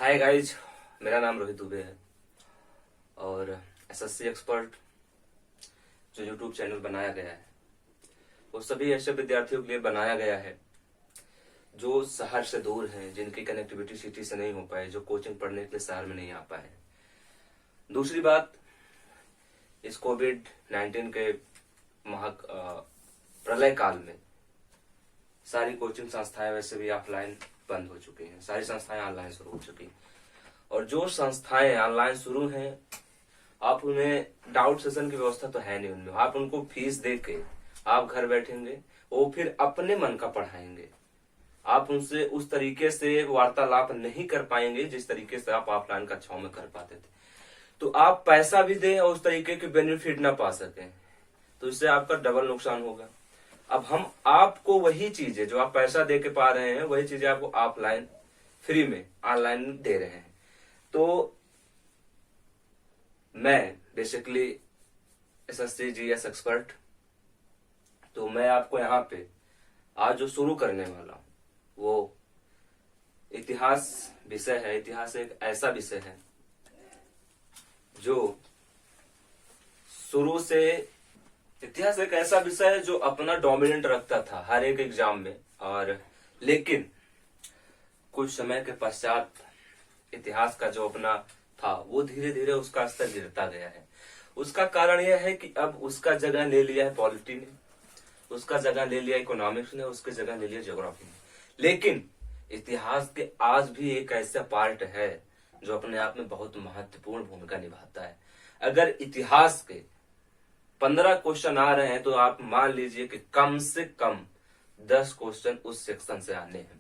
Hi guys, मेरा नाम रोहित दुबे है और एसएससी एक्सपर्ट जो यूट्यूब चैनल बनाया गया है वो सभी ऐसे विद्यार्थियों के लिए बनाया गया है जो शहर से दूर हैं, जिनकी कनेक्टिविटी सिटी से नहीं हो पाए, जो कोचिंग पढ़ने के लिए शहर में नहीं आ पाए। दूसरी बात, इस कोविड-19 के प्रलय काल में सारी कोचिंग संस्थाएं वैसे भी ऑफलाइन बंद हो चुकी हैं, सारी संस्थाएं ऑनलाइन शुरू हो चुकी हैं। और जो संस्थाएं ऑनलाइन शुरू हैं, आप उन्हें डाउट सेशन की व्यवस्था तो है नहीं उनमें। आप उनको फीस दे के आप घर बैठेंगे, वो फिर अपने मन का पढ़ाएंगे। आप उनसे उस तरीके से वार्तालाप नहीं कर पाएंगे जिस तरीके से आप ऑफलाइन कक्षाओं में कर पाते थे। तो आप पैसा भी दें और उस तरीके के बेनिफिट ना पा सकें, तो इससे आपका डबल नुकसान होगा। अब हम आपको वही चीजें जो आप पैसा दे के पा रहे हैं, वही चीजें आपको ऑफलाइन फ्री में ऑनलाइन दे रहे हैं। तो मैं बेसिकली एसएससी जीएस एक्सपर्ट, तो मैं आपको यहाँ पे आज जो शुरू करने वाला हूं वो इतिहास विषय है। इतिहास एक ऐसा विषय है जो शुरू से इतिहास एक ऐसा विषय है जो अपना डोमिनेंट रखता था हर एक एग्जाम में, और लेकिन कुछ समय के पश्चात इतिहास का जो अपना था वो धीरे धीरे उसका स्तर गिरता गया है। उसका कारण यह है कि अब उसका जगह ले लिया है पॉलिटी ने, उसका जगह ले लिया इकोनॉमिक्स ने, उसकी जगह ले लिया ज्योग्राफी ने। लेकिन इतिहास के आज भी एक ऐसा पार्ट है जो अपने आप में बहुत महत्वपूर्ण भूमिका निभाता है। अगर इतिहास के 15 क्वेश्चन आ रहे हैं तो आप मान लीजिए कि कम से कम 10 क्वेश्चन उस सेक्शन से आने हैं।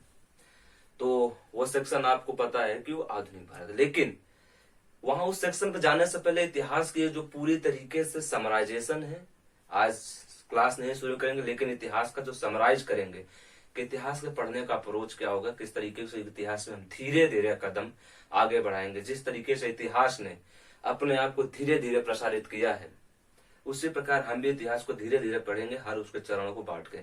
तो वो सेक्शन आपको पता है कि वो आधुनिक भारत है, लेकिन वहां उस सेक्शन पर जाने से पहले इतिहास की जो पूरी तरीके से समराइजेशन है, आज क्लास नहीं शुरू करेंगे, लेकिन इतिहास का जो समराइज करेंगे कि इतिहास के पढ़ने का अप्रोच क्या होगा, किस तरीके से इतिहास में हम धीरे धीरे कदम आगे बढ़ाएंगे। जिस तरीके से इतिहास ने अपने आप को धीरे धीरे प्रसारित किया है, उसी प्रकार हम भी इतिहास को धीरे धीरे पढ़ेंगे, हर उसके चरणों को बांट के।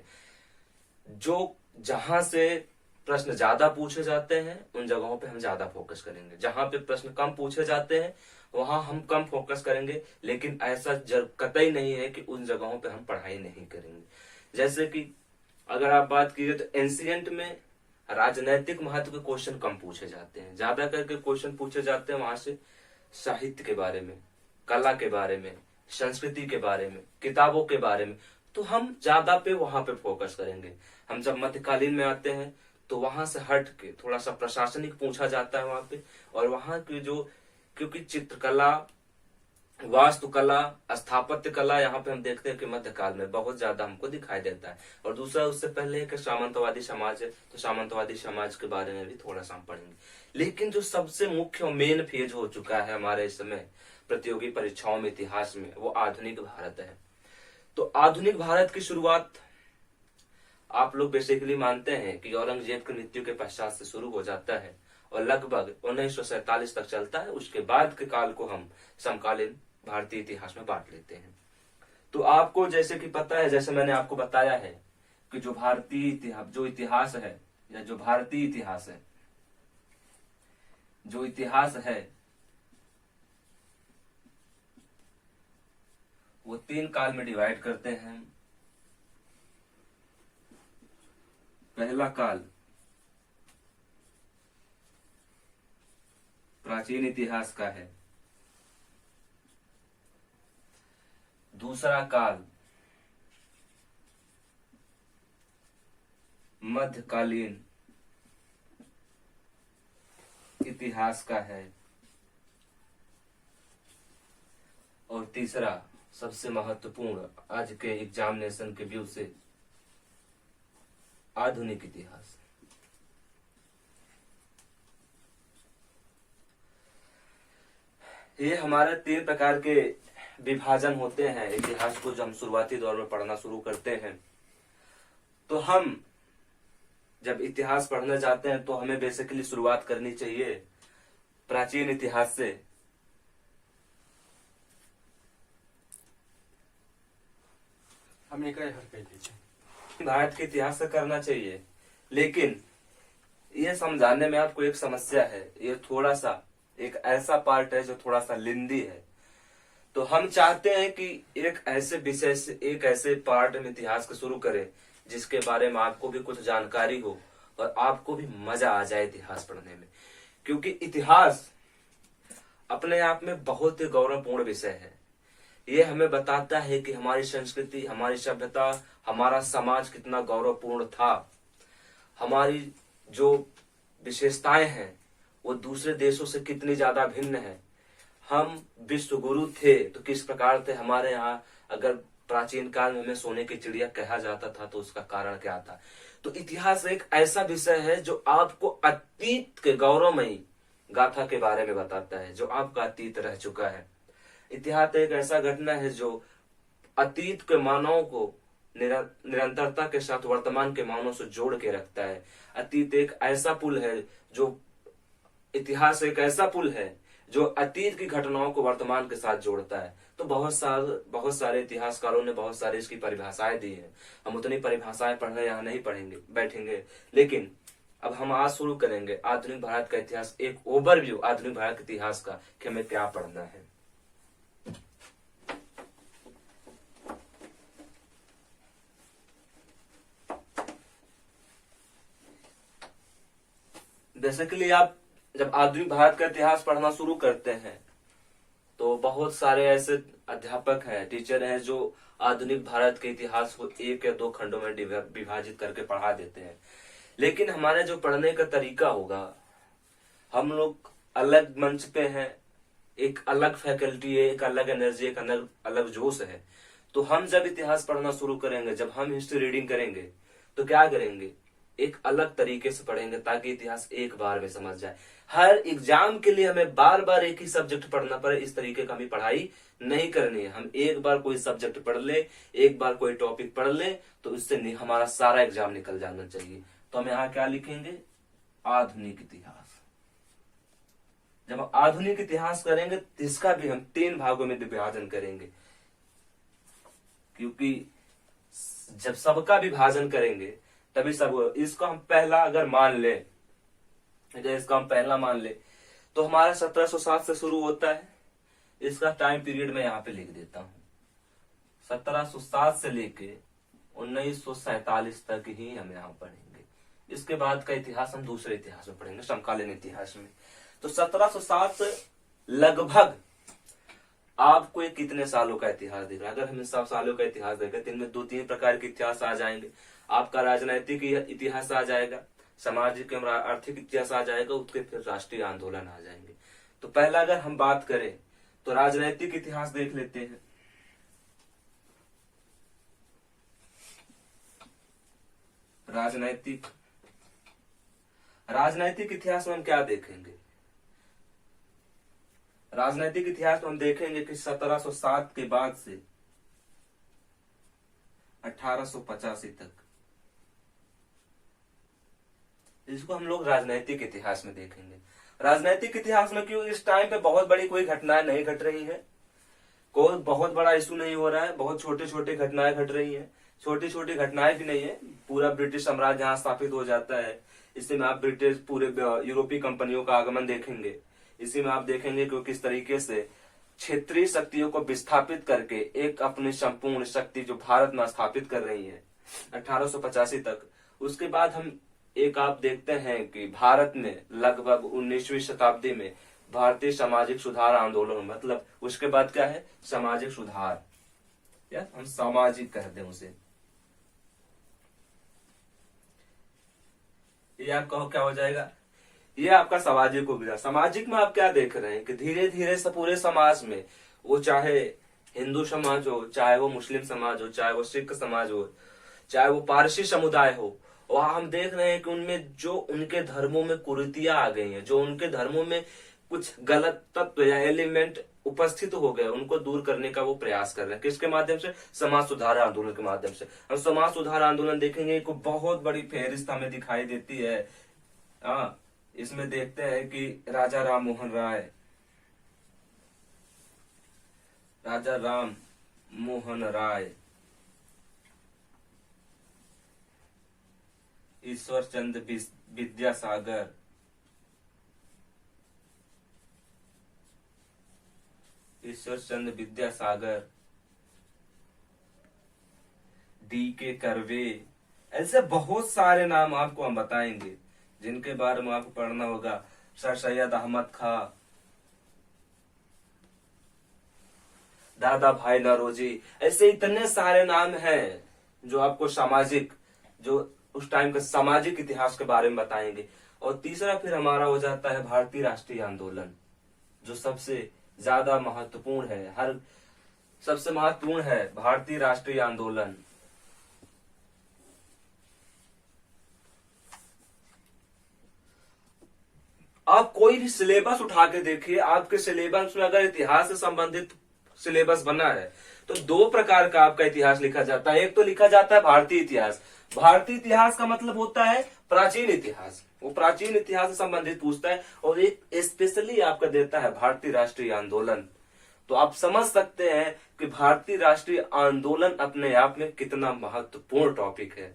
जो जहां से प्रश्न ज्यादा पूछे जाते हैं उन जगहों पे हम ज्यादा फोकस करेंगे, जहां पे प्रश्न कम पूछे जाते हैं वहां हम कम फोकस करेंगे। लेकिन ऐसा कतई नहीं है कि उन जगहों पे हम पढ़ाई नहीं करेंगे। जैसे कि अगर आप बात कीजिए तो एंशिएंट में राजनैतिक महत्व के क्वेश्चन कम पूछे जाते हैं, ज्यादा करके क्वेश्चन पूछे जाते हैं वहां से साहित्य के बारे में, कला के बारे में, संस्कृति के बारे में, किताबों के बारे में। तो हम ज्यादा पे वहां पे फोकस करेंगे। हम जब मध्यकालीन में आते हैं तो वहां से हट के थोड़ा सा प्रशासनिक पूछा जाता है वहां पे, और वहां की जो, क्योंकि चित्रकला, वास्तुकला, स्थापत्य कला यहाँ पे हम देखते हैं कि मध्यकाल में बहुत ज्यादा हमको दिखाई देता है। और दूसरा, उससे पहले एक सामंतवादी समाज है, तो सामंतवादी समाज के बारे में भी थोड़ा सा हम पढ़ेंगे। लेकिन जो सबसे मुख्य और मेन फेज हो चुका है हमारे इस समय प्रतियोगी परीक्षाओं में इतिहास में, वो आधुनिक भारत है। तो आधुनिक भारत की शुरुआत आप लोग बेसिकली मानते हैं कि औरंगजेब की मृत्यु के पश्चात से शुरू हो जाता है और लगभग 1947 तक चलता है। उसके बाद के काल को हम समकालीन भारतीय इतिहास में बांट लेते हैं। तो आपको जैसे कि पता है, जैसे मैंने आपको बताया है कि जो भारतीय इतिहास, जो इतिहास है या जो भारतीय इतिहास है, जो इतिहास है वो 3 काल में डिवाइड करते हैं। पहला काल प्राचीन इतिहास का है, दूसरा काल मध्यकालीन इतिहास का है, और तीसरा सबसे महत्वपूर्ण आज के एग्जामिनेशन के व्यू से आधुनिक इतिहास। ये हमारे 3 प्रकार के विभाजन होते हैं इतिहास को। जब हम शुरुआती दौर में पढ़ना शुरू करते हैं तो हम जब इतिहास पढ़ने जाते हैं तो हमें बेसिकली शुरुआत करनी चाहिए प्राचीन इतिहास से। हम एक हर कह दीजिए भारत के इतिहास से करना चाहिए, लेकिन ये समझाने में आपको एक समस्या है, ये थोड़ा सा एक ऐसा पार्ट है जो थोड़ा सा लिंदी है। तो हम चाहते हैं कि एक ऐसे विषय से, एक ऐसे पार्ट में इतिहास को शुरू करें जिसके बारे में आपको भी कुछ जानकारी हो और आपको भी मजा आ जाए इतिहास पढ़ने में। क्योंकि इतिहास अपने आप में बहुत ही गौरवपूर्ण विषय है। ये हमें बताता है कि हमारी संस्कृति, हमारी सभ्यता, हमारा समाज कितना गौरवपूर्ण था। हमारी जो विशेषताएं हैं वो दूसरे देशों से कितनी ज्यादा भिन्न है। हम विश्व गुरु थे तो किस प्रकार थे हमारे यहाँ। अगर प्राचीन काल में हमें सोने की चिड़िया कहा जाता था तो उसका कारण क्या था। तो इतिहास एक ऐसा विषय है जो आपको अतीत के गौरवमयी गाथा के बारे में बताता है, जो आपका अतीत रह चुका है। इतिहास एक ऐसा घटना है जो अतीत के मानव को निरंतरता के साथ वर्तमान के मानव से जोड़ के रखता है। अतीत एक ऐसा पुल है जो इतिहास एक ऐसा पुल है जो अतीत की घटनाओं को वर्तमान के साथ जोड़ता है। तो बहुत सारे इतिहासकारों ने बहुत सारी इसकी परिभाषाएं दी हैं। हम उतनी परिभाषाएं पढ़ने यहाँ नहीं पढ़ेंगे बैठेंगे, लेकिन अब हम आज शुरू करेंगे आधुनिक भारत का इतिहास, एक ओवरव्यू आधुनिक भारत के इतिहास का कि हमें क्या पढ़ना है। बेसिकली आप जब आधुनिक भारत का इतिहास पढ़ना शुरू करते हैं तो बहुत सारे ऐसे अध्यापक हैं, टीचर हैं जो आधुनिक भारत के इतिहास को 1 या 2 खंडों में विभाजित करके पढ़ा देते हैं। लेकिन हमारे जो पढ़ने का तरीका होगा, हम लोग अलग मंच पे हैं, एक अलग फैकल्टी है, एक अलग एनर्जी, एक अलग अलग जोश है। तो हम जब इतिहास पढ़ना शुरू करेंगे, जब हम हिस्ट्री रीडिंग करेंगे तो क्या करेंगे, एक अलग तरीके से पढ़ेंगे ताकि इतिहास एक बार में समझ जाए। हर एग्जाम के लिए हमें बार बार एक ही सब्जेक्ट पढ़ना पड़े, इस तरीके का हमें पढ़ाई नहीं करनी है। हम एक बार कोई सब्जेक्ट पढ़ ले, एक बार कोई टॉपिक पढ़ ले तो इससे हमारा सारा एग्जाम निकल जाना चाहिए। तो हम यहाँ क्या लिखेंगे, आधुनिक इतिहास। जब हम आधुनिक इतिहास करेंगे तो इसका भी हम 3 भागों में विभाजन करेंगे, क्योंकि जब सबका विभाजन करेंगे तभी सब। इसको हम पहला अगर मान ले, इसका हम पहला मान ले तो हमारा 1707 से शुरू होता है। इसका टाइम पीरियड मैं यहाँ पे लिख देता हूँ। 1707 से लेके 1947 तक ही हम यहाँ पढ़ेंगे। इसके बाद का इतिहास हम दूसरे इतिहास में पढ़ेंगे, समकालीन इतिहास में। तो 1707 से लगभग आपको एक कितने सालों का इतिहास दिख रहा है। अगर हम 100 सालों का इतिहास देखें तो इनमें 2-3 प्रकार के इतिहास आ जाएंगे। आपका राजनैतिक इतिहास आ जाएगा, सामाजिक एवं आर्थिक इतिहास आ जाएगा, उसके फिर राष्ट्रीय आंदोलन आ जाएंगे। तो पहला अगर हम बात करें तो राजनैतिक इतिहास देख लेते हैं। राजनैतिक इतिहास में हम क्या देखेंगे, राजनैतिक इतिहास में हम देखेंगे कि 1707 के बाद से 1885 तक, इसको हम लोग राजनैतिक इतिहास में देखेंगे। राजनैतिक इतिहास में क्यों, इस टाइम पे बहुत बड़ी कोई घटनाएं नहीं घट रही है, कोई बहुत बड़ा इशू नहीं हो रहा है, बहुत छोटे छोटे घटनाएं घट रही हैं। छोटी छोटी घटनाएं भी नहीं है, पूरा ब्रिटिश साम्राज्य यहाँ स्थापित हो जाता है। इसी में आप ब्रिटिश पूरे यूरोपीय कंपनियों का आगमन देखेंगे। इसी में आप देखेंगे कि किस तरीके से क्षेत्रीय शक्तियों को विस्थापित करके एक अपनी संपूर्ण शक्ति जो भारत में स्थापित कर रही है 1885 तक। उसके बाद हम एक आप देखते हैं कि भारत में लगभग 19वीं शताब्दी में भारतीय सामाजिक सुधार आंदोलन, मतलब उसके बाद क्या है, सामाजिक सुधार, या हम सामाजिक कहते हैं उसे। ये आप कहो क्या हो जाएगा, ये आपका सामाजिक हो गया। सामाजिक में आप क्या देख रहे हैं कि धीरे धीरे से पूरे समाज में, वो चाहे हिंदू समाज हो, चाहे वो मुस्लिम समाज हो, चाहे वो सिख समाज हो, चाहे वो पारसी समुदाय हो, वहां हम देख रहे हैं कि उनमें जो उनके धर्मों में कुरीतियां आ गई हैं, जो उनके धर्मों में कुछ गलत तत्व या एलिमेंट उपस्थित हो गए, उनको दूर करने का वो प्रयास कर रहे हैं। किसके माध्यम से, समाज सुधार आंदोलन के माध्यम से। हम समाज सुधार आंदोलन देखेंगे, एक बहुत बड़ी फेहरिस्त हमें दिखाई देती है। इसमें देखते हैं कि राजा राम मोहन राय, राजा राम मोहन राय ईश्वर चंद्र विद्यासागर, ईश्वर चंद्र विद्यासागर, D.K. कर्वे। ऐसे बहुत सारे नाम आपको हम बताएंगे जिनके बारे में आपको पढ़ना होगा। सर सैयद अहमद खां, दादा भाई नौरोजी, ऐसे इतने सारे नाम हैं जो आपको सामाजिक, जो उस टाइम के सामाजिक इतिहास के बारे में बताएंगे। और तीसरा फिर हमारा हो जाता है भारतीय राष्ट्रीय आंदोलन, जो सबसे ज्यादा महत्वपूर्ण है, हर सबसे महत्वपूर्ण है भारतीय राष्ट्रीय आंदोलन। आप कोई भी सिलेबस उठा के देखिए, आपके सिलेबस में अगर इतिहास से संबंधित सिलेबस बना है तो दो प्रकार का आपका इतिहास लिखा जाता है। एक तो लिखा जाता है भारतीय इतिहास। भारतीय इतिहास का मतलब होता है प्राचीन इतिहास, वो प्राचीन इतिहास से संबंधित पूछता है। और एक स्पेशली आपका देता है भारतीय राष्ट्रीय आंदोलन। तो आप समझ सकते हैं कि भारतीय राष्ट्रीय आंदोलन अपने आप में कितना महत्वपूर्ण टॉपिक है,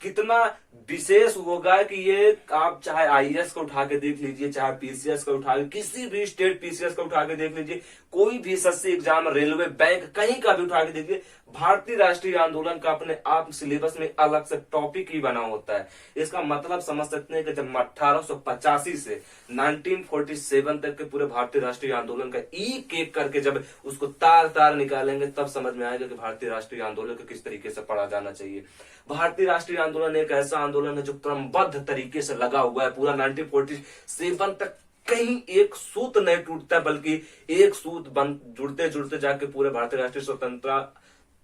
कितना विशेष होगा कि ये आप चाहे आईएएस को उठा के देख लीजिए, चाहे पीसीएस को उठा के, किसी भी स्टेट पीसीएस को उठा के देख लीजिए, कोई भी एसएससी एग्जाम, रेलवे, बैंक, कहीं का भी उठा के देखिए, भारतीय राष्ट्रीय आंदोलन का अपने आप सिलेबस में अलग से टॉपिक ही बना होता है। इसका मतलब समझ सकते हैं कि जब 1885 से 1947 तक के पूरे भारतीय राष्ट्रीय आंदोलन का एक एक करके जब उसको तार तार निकालेंगे, तब समझ में आएगा कि भारतीय राष्ट्रीय आंदोलन को किस तरीके से पढ़ा जाना चाहिए। भारतीय राष्ट्रीय आंदोलन एक ऐसा आंदोलन है जो क्रमबद्ध तरीके से लगा हुआ है पूरा 1947 तक। कहीं एक सूत नहीं टूटता, बल्कि एक सूत बन जुड़ते जुड़ते जाके पूरे भारतीय राष्ट्रीय स्वतंत्रता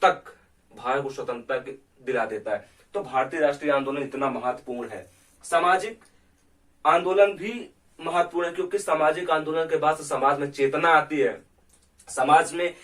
तक भारत को स्वतंत्रता दिला देता है। तो भारतीय राष्ट्रीय आंदोलन इतना महत्वपूर्ण है। सामाजिक आंदोलन भी महत्वपूर्ण है, क्योंकि सामाजिक आंदोलन के बाद समाज में चेतना आती है, समाज में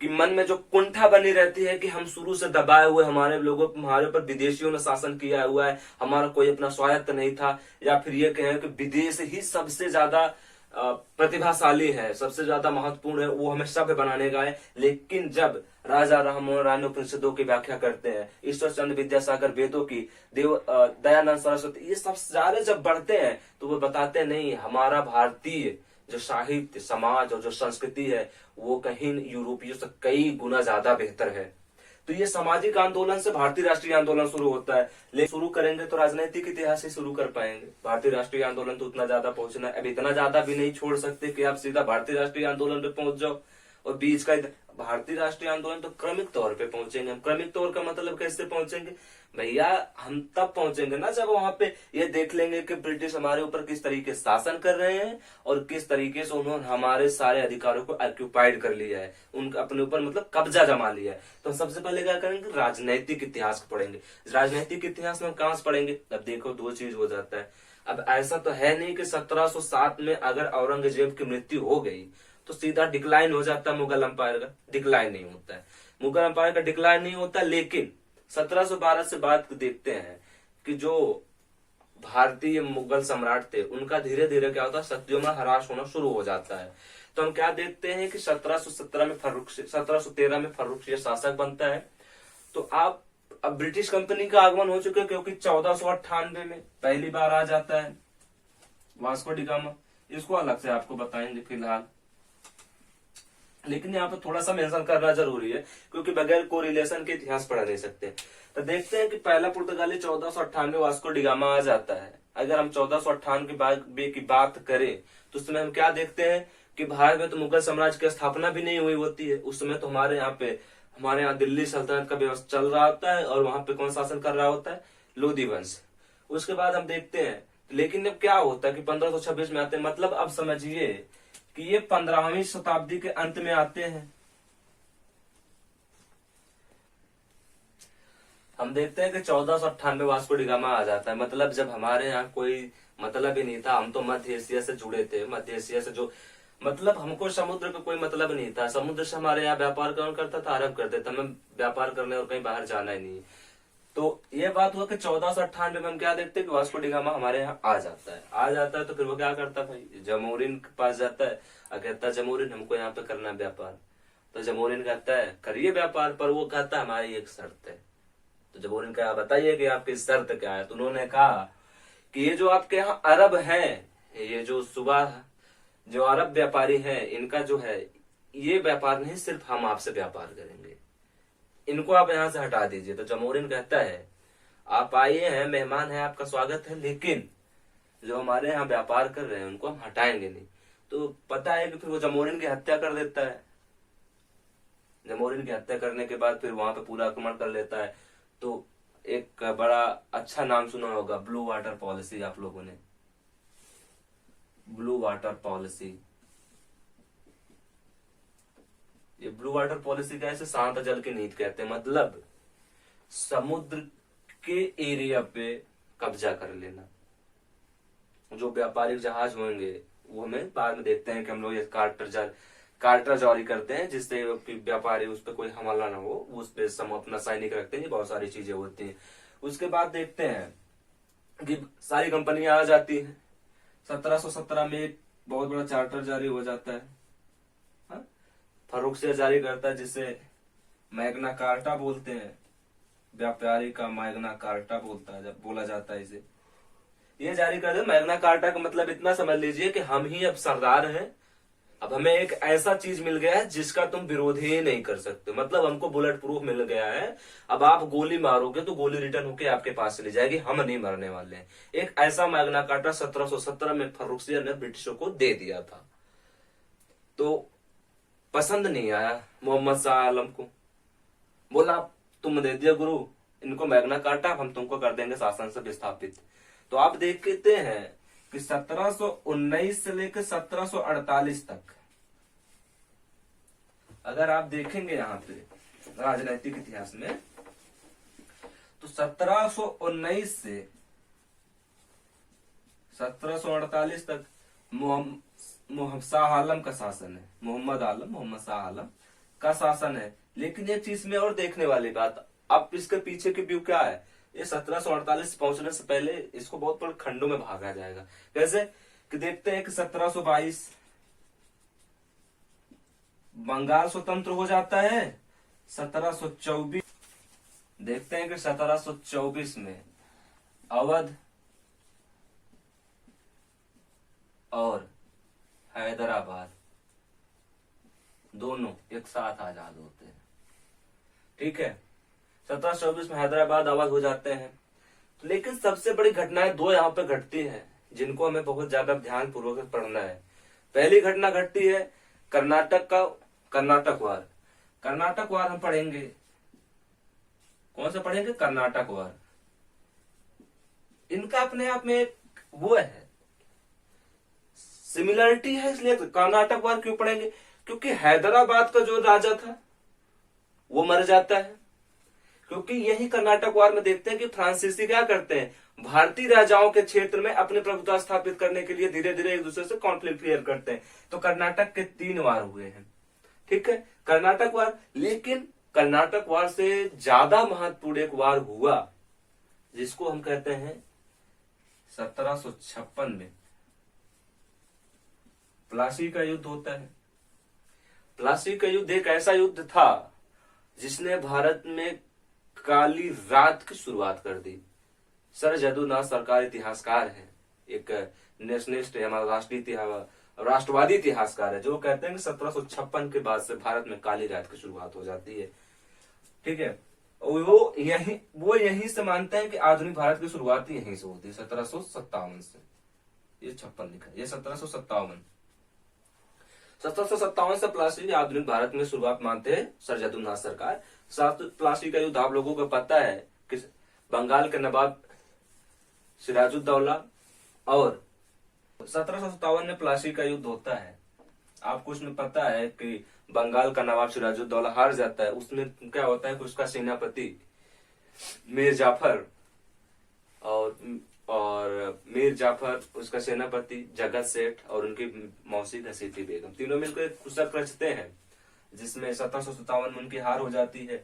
कि मन में जो कुंठा बनी रहती है कि हम शुरू से दबाए हुए, हमारे लोगों, हमारे ऊपर विदेशियों ने शासन किया हुआ है, हमारा कोई अपना स्वायत्त नहीं था, या फिर ये कहें कि विदेश ही सबसे ज्यादा प्रतिभाशाली है, सबसे ज्यादा महत्वपूर्ण है, वो हमें सभ्य बनाने का है। लेकिन जब राजा राममोहन राय उपनिषदों की व्याख्या करते हैं, ईश्वर चंद्र विद्यासागर वेदों की, दयानंद सरस्वती, ये सब सारे जब बढ़ते हैं तो वो बताते नहीं, हमारा भारतीय जो साहित्य, समाज और जो संस्कृति है वो कहीं यूरोपियों से कई गुना ज्यादा बेहतर है। तो ये सामाजिक आंदोलन से भारतीय राष्ट्रीय आंदोलन शुरू होता है। लेकिन शुरू करेंगे तो राजनीतिक इतिहास से शुरू कर पाएंगे। भारतीय राष्ट्रीय आंदोलन तो उतना ज्यादा पहुंचना है, अब इतना ज्यादा भी नहीं छोड़ सकते कि आप सीधा भारतीय राष्ट्रीय आंदोलन पे पहुंच जाओ और बीच का भारतीय राष्ट्रीय आंदोलन तो क्रमिक तौर पे पहुंचेंगे। हम क्रमिक तौर का मतलब कैसे पहुंचेंगे भैया, हम तब पहुंचेंगे ना जब वहां पे ये देख लेंगे कि ब्रिटिश हमारे ऊपर किस तरीके से शासन कर रहे हैं और किस तरीके से उन्होंने हमारे सारे अधिकारों को ऑक्यूपाइड कर लिया है, उनका अपने ऊपर मतलब कब्जा जमा लिया है। तो सबसे पहले क्या करेंगे, राजनैतिक इतिहास को पढ़ेंगे। राजनैतिक इतिहास में हम कहां से पढ़ेंगे, अब देखो दो चीज हो जाता है। अब ऐसा तो है नहीं कि 1707 में अगर औरंगजेब की मृत्यु हो गई तो सीधा डिक्लाइन हो जाता है मुगल एम्पायर का, डिक्लाइन नहीं होता है, मुगल एम्पायर का डिक्लाइन नहीं होता। लेकिन 1712 से बाद देखते हैं कि जो भारतीय मुगल सम्राट थे उनका धीरे धीरे क्या होता है, शक्तियों में ह्रास होना शुरू हो जाता है। तो हम क्या देखते हैं कि 1713 में फर्रुख शासक बनता है। तो आप अब ब्रिटिश कंपनी का आगमन हो चुका है, क्योंकि 1498 में पहली बार आ जाता है वास्को डी गामा। इसको अलग से आपको बताएंगे फिलहाल, लेकिन यहाँ पे थोड़ा सा मेंशन करना जरूरी है क्योंकि बगैर कोरिलेशन के इतिहास पढ़ा नहीं सकते। तो देखते हैं कि पहला पुर्तगाली 1498 वास्को डी गामा आ जाता है। अगर हम 1498 की बात करें तो उस समय हम क्या देखते हैं कि भारत में तो मुगल साम्राज्य की स्थापना भी नहीं हुई होती है। उस समय तो हमारे यहाँ दिल्ली सल्तनत का व्यवस्था चल रहा होता है और वहां पे कौन शासन कर रहा होता है, लोधी वंश। उसके बाद हम देखते हैं, लेकिन अब क्या होता है कि 1526 में आते हैं, मतलब अब समझिए कि ये 15वीं शताब्दी के अंत में आते हैं। हम देखते हैं कि 1498 वास्को डी गामा आ जाता है, मतलब जब हमारे यहाँ कोई मतलब ही नहीं था, हम तो मध्य एशिया से जुड़े थे, मध्य एशिया से जो मतलब हमको समुद्र का कोई मतलब नहीं था, समुद्र से हमारे यहाँ व्यापार कौन करता था, अरब करते थे, हमें व्यापार करने और कहीं बाहर जाना ही नहीं। तो ये बात हुआ कि 1498 में हम क्या देखते हैं कि वास्को डी गामा हमारे यहाँ आ जाता है। तो फिर वो क्या करता भाई, जमोरिन के पास जाता है और कहता है जमोरिन हमको यहाँ पे करना है व्यापार। तो जमोरिन कहता है करिए व्यापार, पर वो कहता है हमारी एक शर्त है। तो जब उन्होंने कहा बताइए कि आपकी शर्त क्या है, तो उन्होंने कहा कि ये जो आपके यहाँ अरब हैं, ये जो सुबह जो अरब व्यापारी हैं, इनका जो है ये व्यापार नहीं, सिर्फ हम आपसे व्यापार करेंगे, इनको आप यहाँ से हटा दीजिए। तो जमोरिन कहता है आप आए हैं, मेहमान है, आपका स्वागत है, लेकिन जो हमारे यहाँ व्यापार कर रहे हैं उनको हम हटाएंगे नहीं। तो पता है कि फिर वो जमोरिन की हत्या कर देता है। जमोरिन की हत्या करने के बाद फिर वहां पे पूरा आक्रमण कर लेता है। तो एक बड़ा अच्छा नाम सुना होगा, ब्लू वाटर पॉलिसी, आप लोगों ने ब्लू वाटर पॉलिसी। ये ब्लू वाटर पॉलिसी का ऐसे शांत जल की नीति कहते हैं, मतलब समुद्र के एरिया पे कब्जा कर लेना। जो व्यापारिक जहाज होंगे वो हमें बाद में देखते हैं कि हम लोग ये कार्टर जारी करते हैं, जिससे व्यापारी उस पर कोई हमला ना हो, उस पर सम अपना सैनिक रखते हैं, बहुत सारी चीजें होती हैं। उसके बाद देखते हैं कि सारी कंपनियां आ जाती हैं। 1717 में एक बहुत बड़ा चार्टर जारी हो जाता है, फर्रुखिया जारी करता है, जिसे मैग्ना कार्टा बोलते हैं। व्यापारी का मैग्ना कार्टा बोला जाता है इसे। ये जारी कर दे। मैग्ना कार्टा का मतलब इतना समझ लीजिए कि हम ही अब सरदार हैं, अब हमें एक ऐसा चीज मिल गया है जिसका तुम विरोध ही नहीं कर सकते। मतलब हमको बुलेट प्रूफ मिल गया है, अब आप गोली मारोगे तो गोली रिटर्न होके आपके पास चली जाएगी, हम नहीं मरने वाले हैं। एक ऐसा मैग्ना कार्टा 1717 में फर्रुखिया ने ब्रिटिशों को दे दिया था। तो पसंद नहीं आया मोहम्मद शाह आलम को, बोला तुम दे दिया गुरु इनको मैग्ना कार्टा, हम तुमको कर देंगे शासन से विस्थापित। तो आप देखते हैं कि 1719 से लेकर 1748 तक अगर आप देखेंगे यहाँ पे राजनीतिक इतिहास में, तो 1719 से 1748 तक मोहम्मद शाह आलम का शासन है, मोहम्मद शाह आलम का शासन है। लेकिन एक चीज में और देखने वाली बात, अब इसके पीछे की व्यू क्या है, ये 1748 पहुंचने से पहले इसको बहुत बड़े खंडों में भागा जाएगा। कैसे कि देखते हैं कि 1722 बंगाल स्वतंत्र हो जाता है। 1724 देखते हैं कि 1724 में अवध और हैदराबाद दोनों एक साथ आजाद होते हैं। ठीक है, 1724 में हैदराबाद अवध हो जाते हैं। लेकिन सबसे बड़ी घटनाएं दो यहाँ पे घटती हैं, जिनको हमें बहुत ज्यादा ध्यान पूर्वक पढ़ना है। पहली घटना घटती है कर्नाटक वार हम पढ़ेंगे। कौन सा पढ़ेंगे? कर्नाटक वार। इनका अपने आप में वो है, सिमिलरिटी है, इसलिए कर्नाटक वार क्यों पढ़ेंगे? क्योंकि हैदराबाद का जो राजा था वो मर जाता है। क्योंकि यही कर्नाटक वार में देखते हैं कि फ्रांसीसी क्या करते हैं, भारतीय राजाओं के क्षेत्र में अपनी प्रभुत्व स्थापित करने के लिए धीरे धीरे एक दूसरे से कॉन्फ्लिक्ट क्लियर करते हैं। तो कर्नाटक के 3 वार हुए हैं। ठीक है, कर्नाटक वार। लेकिन कर्नाटक वार से ज्यादा महत्वपूर्ण एक वार हुआ जिसको हम कहते हैं 1756 में प्लासी का युद्ध होता है। प्लासी का युद्ध एक ऐसा युद्ध था जिसने भारत में काली रात की शुरुआत कर दी। सर जदुनाथ सरकार इतिहासकार है, एक नेशनलिस्ट है, हमारा राष्ट्रवादी इतिहासकार है, जो कहते हैं कि 1756 के बाद से भारत में काली रात की शुरुआत हो जाती है। ठीक है, वो यहीं से मानते हैं कि आधुनिक भारत की शुरुआत यहीं से होती है, 1757 से। ये 56 लिखा है, ये 1757 से प्लासी आधुनिक भारत में शुरुआत मानते हैं सर जदुनाथ सरकार। प्लासी का युद्ध आप लोगों को पता है कि बंगाल के नवाब सिराजुद्दौला और 1757 में प्लासी का युद्ध होता है। आपको उसमें पता है कि बंगाल का नवाब सिराजुद्दौला हार जाता है। उसमें क्या होता है कि उसका सेनापति मीर जाफर और मीर जाफर, उसका सेनापति जगत सेठ और उनकी मौसी घसीटी बेगम, तीनों मिलकर एक कुशक रचते हैं जिसमें 1757 में उनकी हार हो जाती है।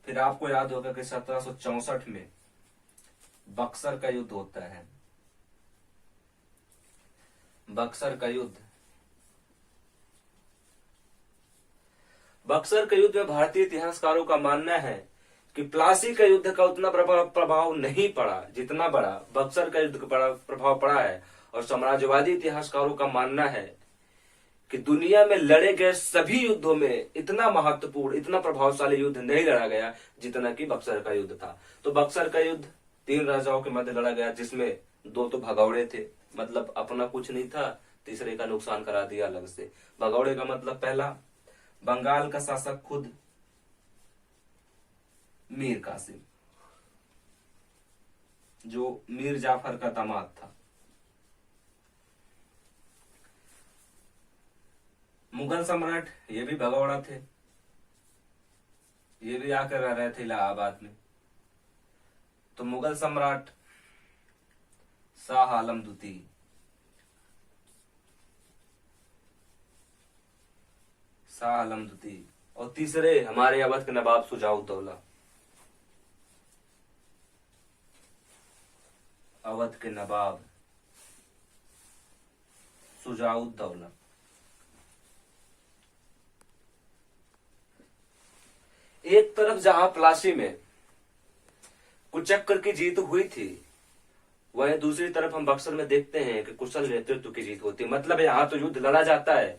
फिर आपको याद होगा कि 1764 में बक्सर का युद्ध होता है। बक्सर का युद्ध में भारतीय इतिहासकारों का मानना है कि प्लासी का युद्ध का उतना प्रभाव नहीं पड़ा जितना बड़ा बक्सर का युद्ध का प्रभाव पड़ा है। और साम्राज्यवादी इतिहासकारों का मानना है कि दुनिया में लड़े गए सभी युद्धों में इतना महत्वपूर्ण, इतना प्रभावशाली युद्ध नहीं लड़ा गया जितना कि बक्सर का युद्ध था। तो बक्सर का युद्ध 3 राजाओं के मध्य लड़ा गया, जिसमें 2 तो भगौड़े थे, मतलब अपना कुछ नहीं था, तीसरे का नुकसान करा दिया अलग से। भगौड़े का मतलब पहला, बंगाल का शासक खुद मीर कासिम, जो मीर जाफर का दामाद था। मुगल सम्राट ये भी भगौड़ा थे, ये भी आकर रह रहे थे इलाहाबाद में। तो मुगल सम्राट शाह आलम द्वितीय, शाह आलम द्वितीय। और तीसरे हमारे अवध के नवाब शुजाउद्दौला, अवध के नवाब शुजाउद्दौला। एक तरफ जहां प्लासी में कुचक्कर की जीत हुई थी, वहीं दूसरी तरफ हम बक्सर में देखते हैं कि कुशल नेतृत्व की जीत होती है। मतलब यहाँ तो युद्ध लड़ा जाता है,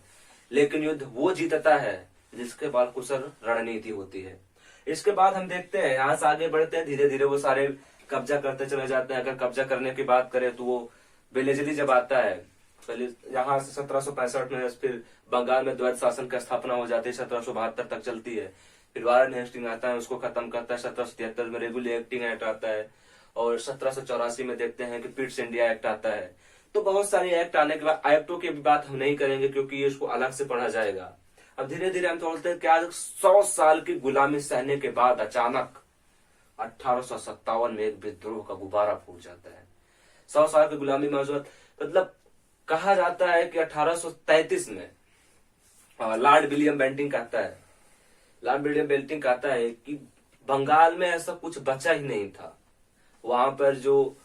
लेकिन युद्ध वो जीतता है जिसके बाद कुशल रणनीति होती है। इसके बाद हम देखते हैं, यहाँ से आगे बढ़ते हैं, धीरे धीरे वो सारे कब्जा करते चले जाते हैं। अगर कब्जा करने की बात करें तो वो बेलेजली जब आता है, पहले यहाँ से 1765 में फिर बंगाल में द्वैत शासन की स्थापना हो जाती है, 1772 तक चलती है। फिर वारन हेस्टिंग आता है, उसको खत्म करता है। 1773 में रेगुलेटिंग एक्ट आता है, और 1784 में देखते हैं कि पिट्स इंडिया एक्ट आता है। तो बहुत सारे एक्ट आने के बाद, एक्टों की भी बात हम नहीं करेंगे क्योंकि इसको अलग से पढ़ा जाएगा। अब धीरे धीरे हम बोलते हैं कि आज 100 साल की गुलामी सहने के बाद अचानक 1857 में एक विद्रोह का गुब्बारा फूट जाता है। 100 साल की गुलामी मौजूद, मतलब कहा जाता है कि 1833 में लॉर्ड विलियम बेंटिंग कहता है, लॉर्ड विलियम बेंटिंग कहता है कि बंगाल में ऐसा कुछ बचा ही नहीं था। वहां पर जो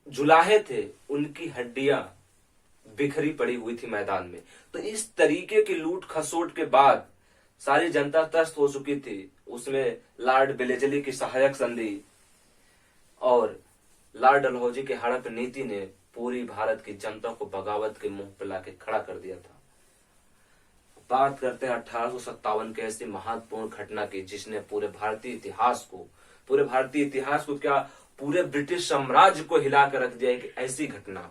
जुलाहे थे उनकी हड्डियां बिखरी पड़ी हुई थी मैदान में। तो इस तरीके की लूट खसोट के बाद सारी जनता त्रस्त हो चुकी थी। उसमें लॉर्ड बेलेजली की सहायक संधि और लॉर्ड डलहौजी की हड़प नीति ने पूरी भारत की जनता को बगावत के मुंह पे लाके खड़ा कर दिया था। बात करते हैं 1857 के ऐसी महत्वपूर्ण घटना की जिसने पूरे भारतीय इतिहास को क्या, पूरे ब्रिटिश साम्राज्य को हिला कर रख दिया। एक ऐसी घटना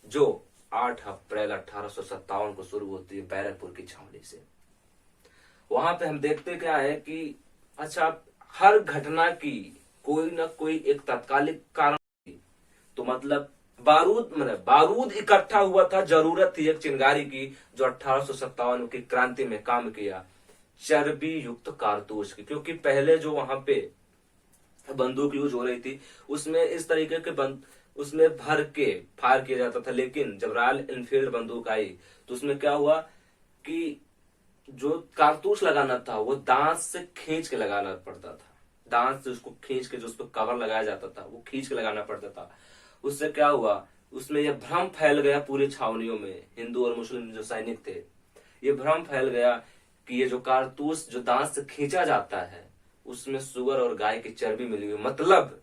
जो 8 अप्रैल 1857 को शुरू होती है बैरकपुर की छावनी से। वहां पे हम देखते क्या है कि अच्छा, हर घटना की कोई ना कोई एक तात्कालिक कारण थी। तो मतलब बारूद इकट्ठा हुआ था, जरूरत थी एक चिंगारी की, जो 1857 की क्रांति में काम किया, चर्बी युक्त कारतूस की। क्योंकि पहले जो वहां पे बंदूक यूज हो रही थी उसमें इस तरीके के उसमें भर के फायर किया जाता था, लेकिन जब रॉयल एनफील्ड बंदूक आई तो उसमें क्या हुआ कि जो कारतूस लगाना था वो दांत से खींच के लगाना पड़ता था। दांत से उसको खींच के, जो उस पर कवर लगाया जाता था वो खींच के लगाना पड़ता था। उससे क्या हुआ, उसमें यह भ्रम फैल गया पूरी छावनियों में, हिंदू और मुस्लिम जो सैनिक थे, ये भ्रम फैल गया कि ये जो कारतूस जो दांत से खींचा जाता है उसमें सुअर और गाय की चर्बी मिली हुई, मतलब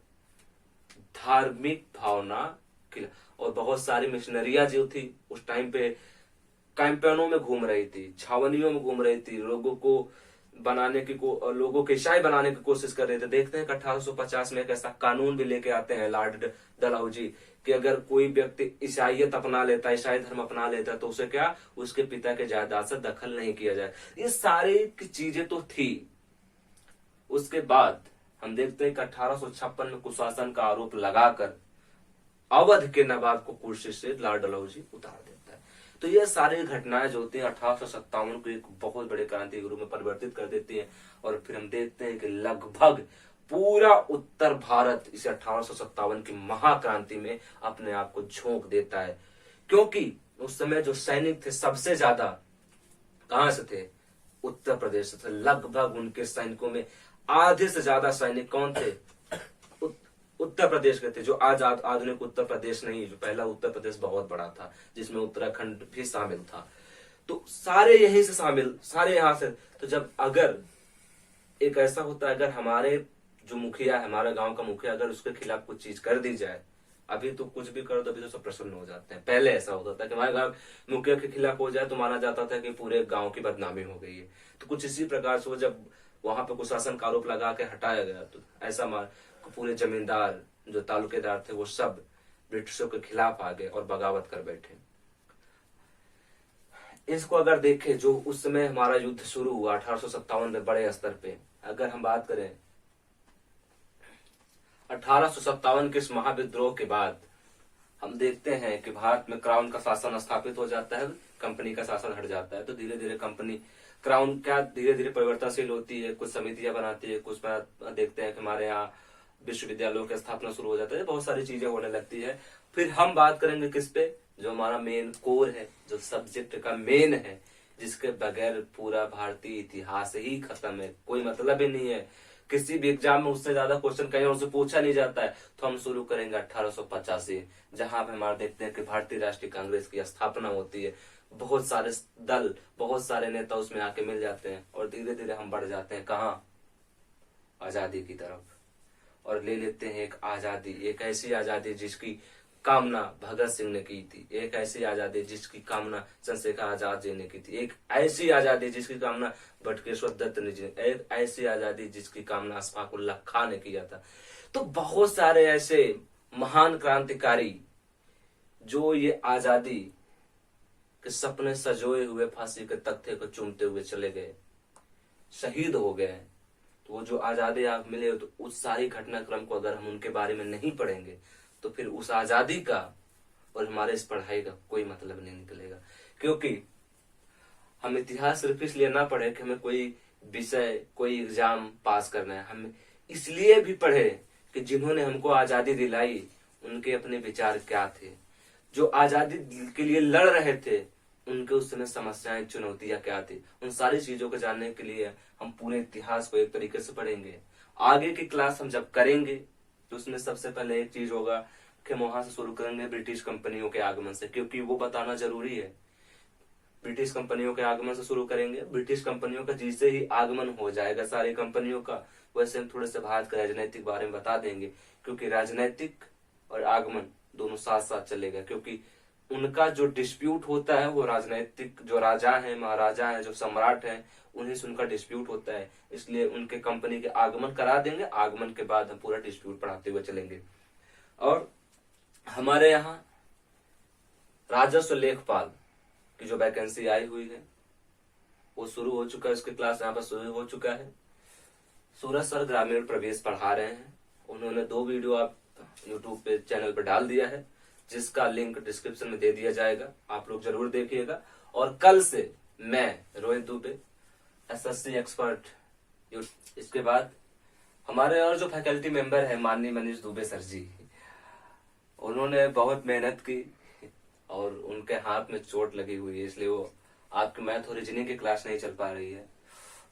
धार्मिक भावना। और बहुत सारी मिशनरियां जो थी उस टाइम पे कैंपेनों में घूम रही थी, छावनियों में घूम रही थी, लोगों को ईसाई बनाने की कोशिश कर रहे थे। देखते हैं कि 1850 में एक ऐसा कानून भी लेके आते हैं लॉर्ड डलहौजी कि अगर कोई व्यक्ति ईसाइयत अपना लेता, ईसाई धर्म अपना लेता, तो उसे क्या, उसके पिता के जायदाद से दखल नहीं किया जाए। ये सारी चीजें तो थी। उसके बाद हम देखते हैं कि 1856 में कुशासन का आरोप लगाकर अवध के नवाब को कुर्सी से लॉर्ड डलहौजी उतार देता है। तो ये सारी घटनाएं जो होती हैं 1857 को एक बहुत बड़े क्रांति के रूप में परिवर्तित कर देती है। और फिर हम देखते हैं कि लगभग पूरा उत्तर भारत इसे 1857 की महाक्रांति में अपने आप को झोंक देता है। क्योंकि उस समय जो सैनिक थे सबसे ज्यादा कहां से थे, उत्तर प्रदेश से। लगभग उनके सैनिकों में आधे से ज्यादा सैनिक कौन थे, उत्तर प्रदेश के थे। जो आज आधुनिक उत्तर प्रदेश नहीं, जो पहला उत्तर प्रदेश बहुत बड़ा था जिसमें उत्तराखंड भी शामिल था। तो सारे यहीं से शामिल, सारे यहां से। तो जब अगर एक ऐसा होता है, अगर हमारे जो मुखिया है, हमारा गांव का मुखिया, अगर उसके खिलाफ कुछ चीज कर दी जाए, अभी तो कुछ भी करो तो अभी तो सब प्रसन्न हो जाते हैं। पहले ऐसा होता था कि हमारे गांव मुखिया के खिलाफ हो जाए तो माना जाता था कि पूरे गांव की बदनामी हो गई है। तो कुछ इसी प्रकार से वो जब वहां पे कुशासन का आरोप लगा के हटाया गया, तो ऐसा पूरे जमींदार जो तालुकेदार थे वो सब ब्रिटिशों के खिलाफ आ गए और बगावत कर बैठे। इसको अगर देखें, जो उस समय हमारा युद्ध शुरू हुआ 1857 में बड़े स्तर पे, अगर हम बात करें 1857 के इस महाविद्रोह के बाद हम देखते हैं कि भारत में क्राउन का शासन स्थापित हो जाता है, कंपनी का शासन हट जाता है। तो धीरे धीरे कंपनी क्राउन क्या धीरे धीरे परिवर्तनशील होती है, कुछ समितियां बनाती है, कुछ देखते हैं कि हमारे यहाँ विश्वविद्यालयों की स्थापना शुरू हो जाता है, बहुत सारी चीजें होने लगती है। फिर हम बात करेंगे किस पे, जो हमारा मेन कोर है, जो सब्जेक्ट का मेन है, जिसके बगैर पूरा भारतीय इतिहास ही खत्म है, कोई मतलब ही नहीं है, किसी भी एग्जाम में उससे ज्यादा क्वेश्चन कहीं और से पूछा नहीं जाता है। तो हम शुरू करेंगे 1885, जहां पे हमारे देखते हैं कि भारतीय राष्ट्रीय कांग्रेस की स्थापना होती है। बहुत सारे दल, बहुत सारे नेता उसमें आके मिल जाते हैं और धीरे धीरे हम बढ़ जाते हैं कहाँ, आजादी की तरफ, और ले लेते हैं एक आजादी, एक ऐसी आजादी जिसकी कामना भगत सिंह ने की थी, एक ऐसी आजादी जिसकी कामना चंद्रशेखर आजाद जी ने की थी, एक ऐसी आजादी जिसकी कामना बटुकेश्वर दत्त ने जी, एक ऐसी आजादी जिसकी कामना अशफाक उल्लाह खां ने किया था। तो बहुत सारे ऐसे महान क्रांतिकारी जो ये आजादी के सपने सजोए हुए फांसी के तख्ते को चूमते हुए चले गए, शहीद हो गए। तो वो जो आजादी आप मिले, तो उस सारी घटनाक्रम को अगर हम उनके बारे में नहीं पढ़ेंगे तो फिर उस आजादी का और हमारे इस पढ़ाई का कोई मतलब नहीं निकलेगा। क्योंकि हम इतिहास सिर्फ इसलिए ना पढ़े कि हमें कोई विषय, कोई एग्जाम पास करना है, हम इसलिए भी पढ़े कि जिन्होंने हमको आजादी दिलाई उनके अपने विचार क्या थे, जो आजादी के लिए लड़ रहे थे उनके उस समय समस्याएं, चुनौतियां क्या थी, उन सारी चीजों को जानने के लिए हम पूरे इतिहास को एक तरीके से पढ़ेंगे। आगे की क्लास हम जब करेंगे तो उसमें सबसे पहले एक चीज होगा कि हम वहां से शुरू करेंगे ब्रिटिश कंपनियों के आगमन से, क्योंकि वो बताना जरूरी है। ब्रिटिश कंपनियों के आगमन से शुरू करेंगे। ब्रिटिश कंपनियों का जैसे ही आगमन हो जाएगा सारी कंपनियों का, वैसे हम थोड़े से भारत के राजनीतिक बारे में बता देंगे, क्योंकि राजनीतिक और आगमन दोनों साथ साथ चलेगा। क्योंकि उनका जो डिस्प्यूट होता है वो राजनीतिक, जो राजा है, महाराजा है, जो सम्राट है, उन्हीं से उनका डिस्प्यूट होता है, इसलिए उनके कंपनी के आगमन करा देंगे। आगमन के बाद हम पूरा डिस्प्यूट पढ़ाते हुए चलेंगे। और हमारे यहाँ राजस्व लेखपाल की जो वैकेंसी आई हुई है वो शुरू हो चुका है, उसकी क्लास यहाँ पर शुरू हो चुका है। सूरज सर ग्रामीण प्रवेश पढ़ा रहे हैं, उन्होंने 2 वीडियो आप यूट्यूब पे चैनल पे डाल दिया है, जिसका लिंक डिस्क्रिप्शन में दे दिया जाएगा, आप लोग जरूर देखिएगा। और कल से मैं रोहित दुबे एसएससी एक्सपर्ट, इसके बाद हमारे और जो फैकल्टी मेंबर है माननीय मनीष दुबे सर जी, उन्होंने बहुत मेहनत की और उनके हाथ में चोट लगी हुई है, इसलिए वो आपकी मैथ और रीजनिंग की क्लास नहीं चल पा रही है।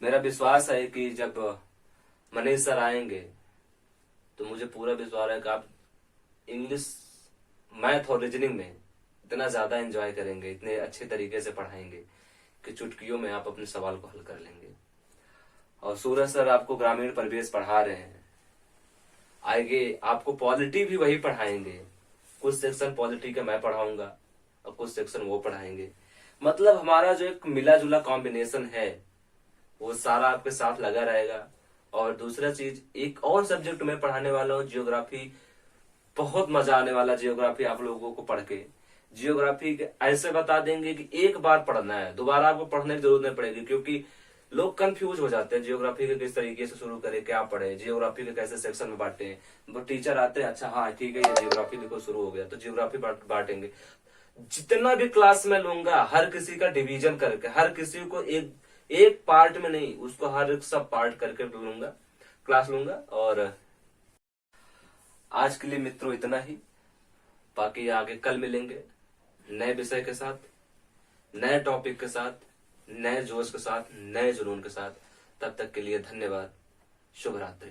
मेरा विश्वास है कि जब मनीष सर आएंगे तो मुझे पूरा विश्वास है कि आप इंग्लिश, मैथ और रीजनिंग में इतना ज्यादा एंजॉय करेंगे, इतने अच्छे तरीके से पढ़ाएंगे कि चुटकियों में आप अपने सवाल को हल कर लेंगे। और सूरज सर आपको ग्रामीण परिवेश पढ़ा रहे हैं, आगे आपको पॉलिटी भी वही पढ़ाएंगे। कुछ सेक्शन पॉलिटी का मैं पढ़ाऊंगा और कुछ सेक्शन वो पढ़ाएंगे। मतलब हमारा जो एक मिला जुला कॉम्बिनेशन है वो सारा आपके साथ लगा रहेगा। और दूसरा चीज, एक और सब्जेक्ट मैं पढ़ाने वाला हूँ, जियोग्राफी। बहुत मजा आने वाला जियोग्राफी आप लोगों को पढ़ के। जियोग्राफी ऐसे बता देंगे कि एक बार पढ़ना है, दोबारा आपको पढ़ने की जरूरत नहीं पड़ेगी, क्योंकि लोग कंफ्यूज हो जाते हैं जियोग्राफी के किस तरीके से शुरू करें, क्या पढ़े, जियोग्राफी के कैसे सेक्शन में बांटे। वो टीचर आते हैं, अच्छा हाँ ठीक है ये जियोग्राफी देखो शुरू हो गया, तो जियोग्राफी बांटेंगे। जितना भी क्लास में लूंगा हर किसी का डिवीजन करके, हर किसी को एक पार्ट में नहीं, उसको हर एक सब पार्ट करके लूंगा, क्लास लूंगा। और आज के लिए मित्रों इतना ही, बाकी आगे कल मिलेंगे नए विषय के साथ, नए टॉपिक के साथ, नए जोश के साथ, नए जुनून के साथ। तब तक के लिए धन्यवाद। शुभ रात्रि।